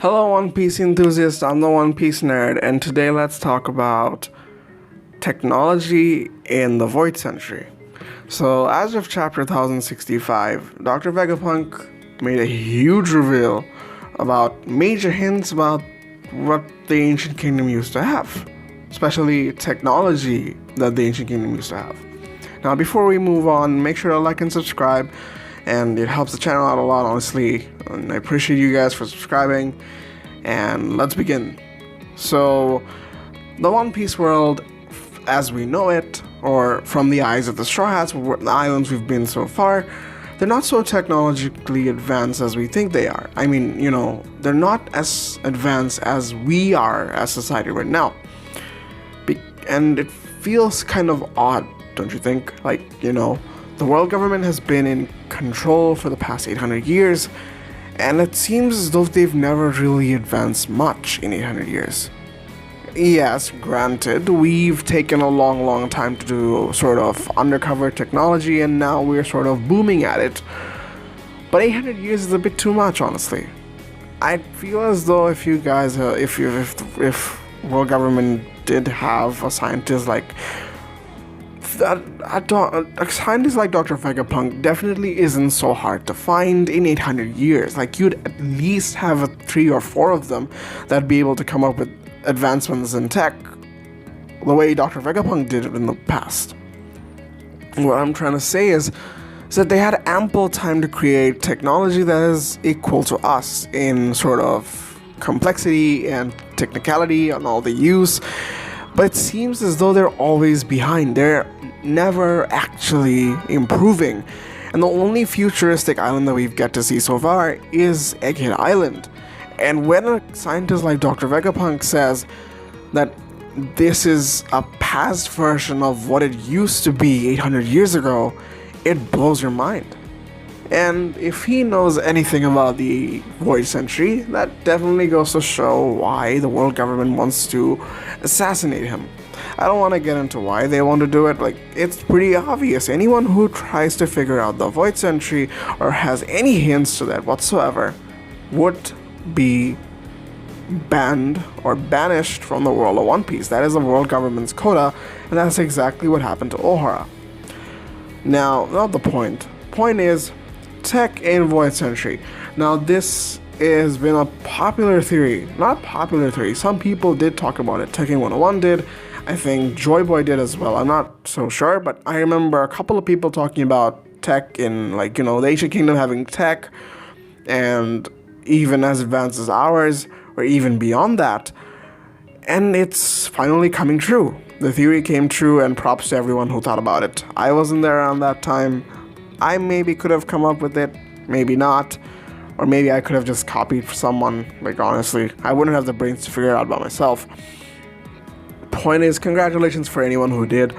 Hello, One Piece enthusiasts. I'm the One Piece nerd, and today let's talk about technology in the Void Century. So, as of chapter 1065, Dr. Vegapunk made a huge reveal about major hints about what the Ancient Kingdom used to have, especially technology that the Ancient Kingdom used to have. Now, before we move on, make sure to like and subscribe, and it helps the channel out a lot, honestly. And I appreciate you guys for subscribing. And let's begin. So, the One Piece world, as we know it, or from the eyes of the Straw Hats, the islands we've been so far, they're not so technologically advanced as we think they are. I mean, they're not as advanced as we are as society right now. And it feels kind of odd, don't you think? The world government has been in control for the past 800 years, and it seems as though they've never really advanced much in 800 years. Yes, granted, we've taken a long time to do sort of undercover technology, and now we're sort of booming at it. But 800 years is a bit too much, honestly. I feel as though if you guys, if world government did have a scientist like a scientist like Dr. Vegapunk definitely isn't so hard to find in 800 years. You'd at least have 3 or 4 of them that'd be able to come up with advancements in tech the way Dr. Vegapunk did it in the past. What I'm trying to say is that they had ample time to create technology that is equal to us in sort of complexity and technicality and all the use. But it seems as though they're always behind. They're never actually improving. And the only futuristic island that we've got to see so far is Egghead Island. And when a scientist like Dr. Vegapunk says that this is a past version of what it used to be 800 years ago, it blows your mind. And if he knows anything about the Void Century, that definitely goes to show why the world government wants to assassinate him. I don't want to get into why they want to do it. It's pretty obvious. Anyone who tries to figure out the Void Century or has any hints to that whatsoever would be banned or banished from the world of One Piece. That is the world government's quota, and that's exactly what happened to Ohara. Now, not the point. Point is, tech in Void Century. Now, this has been a popular theory. Not popular theory. Some people did talk about it. Tekken 101 did. I think Joy Boy did as well. I'm not so sure, but I remember a couple of people talking about tech in, the Ancient Kingdom having tech, and even as advanced as ours, or even beyond that. And it's finally coming true. The theory came true, and props to everyone who thought about it. I wasn't there around that time. I maybe could have come up with it, maybe not, or maybe I could have just copied someone. Honestly, I wouldn't have the brains to figure it out by myself. Point is, congratulations for anyone who did.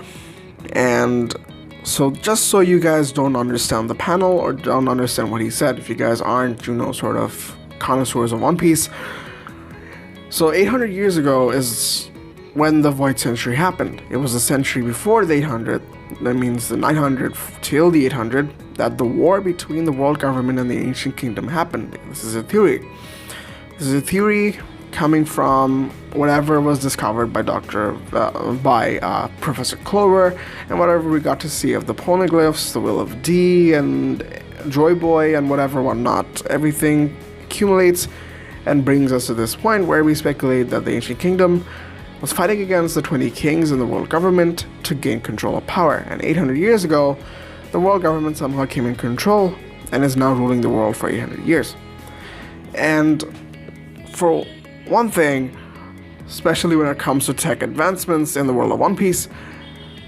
And so, just so you guys don't understand the panel or don't understand what he said, if you guys aren't, sort of connoisseurs of One Piece. So 800 years ago is when the Void Century happened. It was a century before the 800. That means the 900 till the 800, that the war between the world government and the Ancient Kingdom happened. This is a theory. This is a theory coming from whatever was discovered by Professor Clover, and whatever we got to see of the poneglyphs, the Will of D, and Joy Boy, and whatnot. Everything accumulates and brings us to this point where we speculate that the Ancient Kingdom was fighting against the 20 kings and the world government to gain control of power. And 800 years ago, the world government somehow came in control and is now ruling the world for 800 years. And for one thing, especially when it comes to tech advancements in the world of One Piece,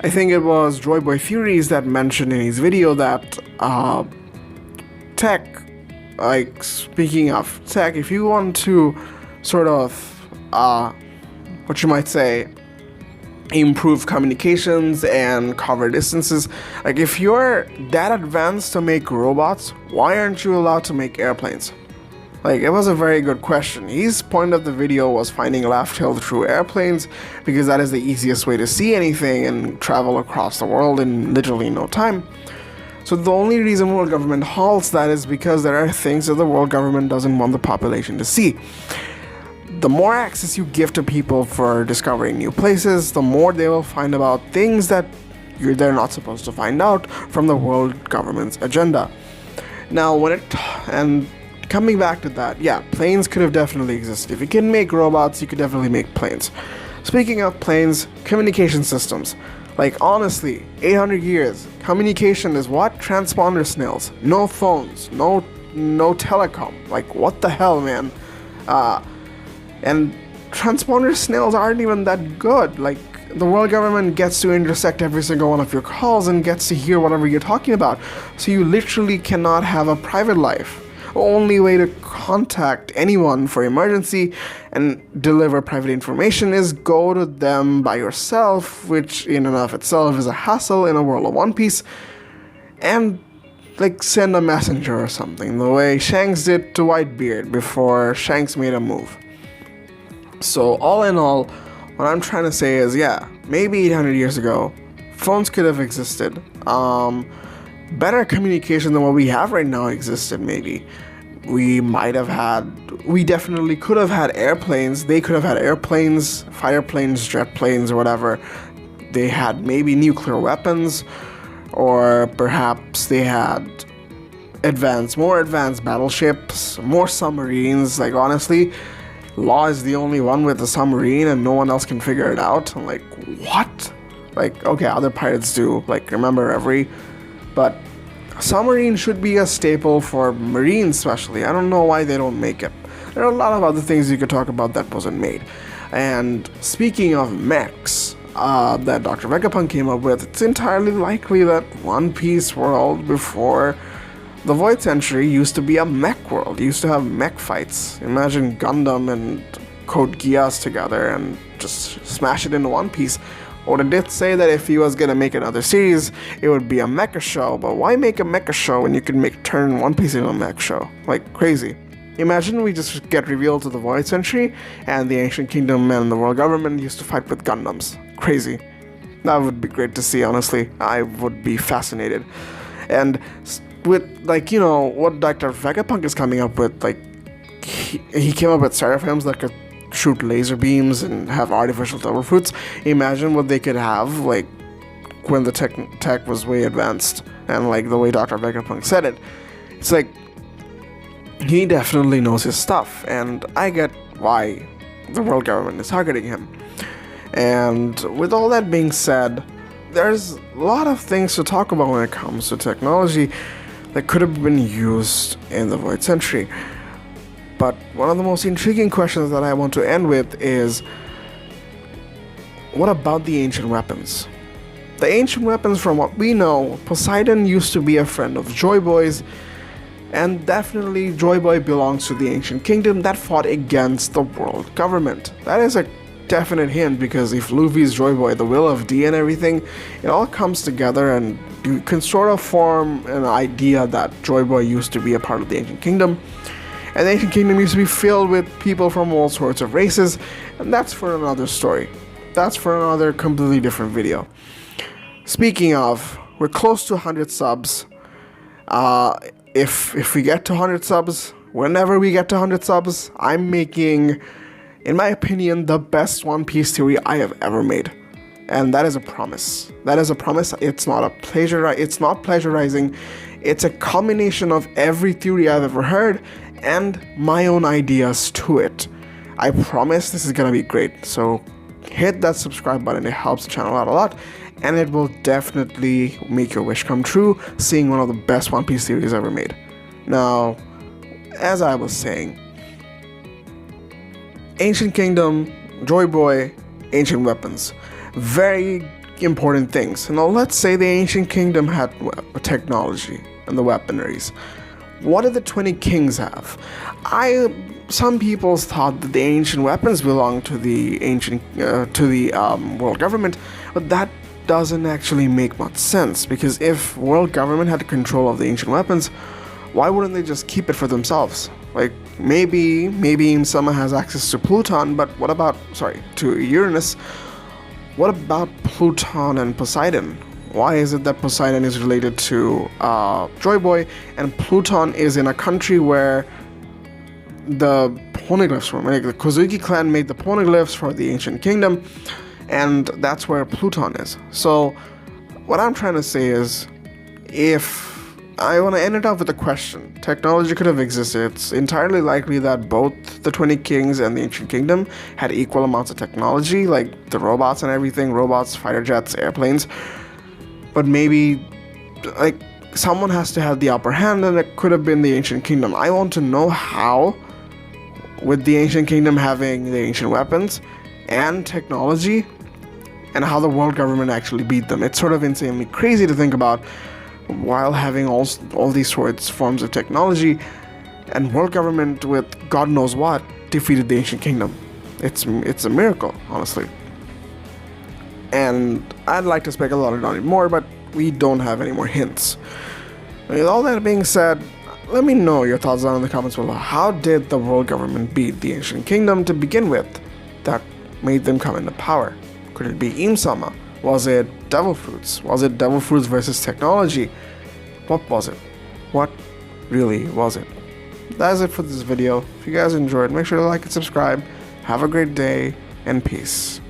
I think it was Joy Boy Theories that mentioned in his video that tech, speaking of tech, if you want to sort of what you might say, improve communications and cover distances. If you're that advanced to make robots, why aren't you allowed to make airplanes? It was a very good question. His point of the video was finding Laugh Tale through airplanes, because that is the easiest way to see anything and travel across the world in literally no time. So the only reason world government halts that is because there are things that the world government doesn't want the population to see. The more access you give to people for discovering new places, the more they will find about things that they're not supposed to find out from the world government's agenda. Now, coming back to that, yeah, planes could have definitely existed. If you can make robots, you could definitely make planes. Speaking of planes, communication systems. Like, honestly, 800 years, communication is what? Transponder snails. No phones, no telecom. Like, what the hell, man? And transponder snails aren't even that good. Like, the world government gets to intersect every single one of your calls and gets to hear whatever you're talking about. So you literally cannot have a private life. The only way to contact anyone for emergency and deliver private information is go to them by yourself, which in and of itself is a hassle in a world of One Piece, and like send a messenger or something, the way Shanks did to Whitebeard before Shanks made a move. So all in all, what I'm trying to say is, yeah, maybe 800 years ago, phones could have existed. Better communication than what we have right now existed, maybe. We definitely could have had airplanes. They could have had airplanes, fighter planes, jet planes, or whatever. They had maybe nuclear weapons, or perhaps they had more advanced battleships, more submarines. Like, honestly, Law is the only one with a submarine and no one else can figure it out. I'm like, what? Like, okay, other pirates do, like, remember Reverie, but a submarine should be a staple for Marines especially. I don't know why they don't make it. There are a lot of other things you could talk about that wasn't made. And speaking of mechs that Dr. Vegapunk came up with, it's entirely likely that One Piece world before the Void Century used to be a mech world. It used to have mech fights. Imagine Gundam and Code Geass together and just smash it into One Piece. Oda did say that if he was gonna make another series, it would be a mecha show, but why make a mecha show when you can turn One Piece into a mech show? Like, crazy. Imagine we just get revealed to the Void Century, and the Ancient Kingdom and the world government used to fight with Gundams. Crazy. That would be great to see, honestly. I would be fascinated. And with, like, you know, what Dr. Vegapunk is coming up with, like, he came up with seraphims that could shoot laser beams and have artificial devil fruits. Imagine what they could have, like, when the tech was way advanced, and like the way Dr. Vegapunk said it. It's like, he definitely knows his stuff, and I get why the world government is targeting him. And with all that being said, there's a lot of things to talk about when it comes to technology that could have been used in the Void Century. But one of the most intriguing questions that I want to end with is, what about the ancient weapons? The ancient weapons, from what we know, Poseidon used to be a friend of Joy Boy's, and definitely Joy Boy belongs to the Ancient Kingdom that fought against the world government. That is a definite hint, because if Luffy's Joy Boy, the will of D and everything, it all comes together and you can sort of form an idea that Joy Boy used to be a part of the Ancient Kingdom. And the Ancient Kingdom used to be filled with people from all sorts of races, and that's for another story. That's for another completely different video. Speaking of, we're close to 100 subs. If we get to 100 subs, whenever we get to 100 subs, I'm making, in my opinion, the best One Piece theory I have ever made. And that is a promise. That is a promise. It's not plagiarizing. It's a combination of every theory I've ever heard and my own ideas to it. I promise this is gonna be great. So hit that subscribe button. It helps the channel out a lot, and it will definitely make your wish come true, seeing one of the best One Piece theories ever made. Now, as I was saying, Ancient Kingdom, Joy Boy, ancient weapons, very important things. Now let's say the Ancient Kingdom had technology and the weaponries. What did the 20 kings have? Some people thought that the ancient weapons belonged to the world government, but that doesn't actually make much sense, because if world government had control of the ancient weapons, why wouldn't they just keep it for themselves? Like, maybe Im-sama has access to Pluton, but what about, to Uranus? What about Pluton and Poseidon? Why is it that Poseidon is related to Joy Boy and Pluton is in a country where the poneglyphs were made? The Kozuki clan made the poneglyphs for the ancient kingdom, and that's where Pluton is. So what I'm trying to say is, if I want to end it off with a question. Technology could have existed. It's entirely likely that both the 20 Kings and the Ancient Kingdom had equal amounts of technology, like the robots and everything, robots, fighter jets, airplanes. But maybe, like, someone has to have the upper hand, and it could have been the Ancient Kingdom. I want to know how, with the Ancient Kingdom having the ancient weapons and technology, and how the world government actually beat them. It's sort of insanely crazy to think about, while having all these forms of technology, and world government with God knows what defeated the ancient kingdom. It's a miracle, honestly. And I'd like to speculate on it more, but we don't have any more hints. With all that being said, let me know your thoughts down in the comments below. How did the world government beat the ancient kingdom to begin with that made them come into power? Could it be Im-sama? Was it devil fruits? Was it devil fruits versus technology? What was it? What really was it? That's it for this video. If you guys enjoyed, make sure to like and subscribe. Have a great day, and peace.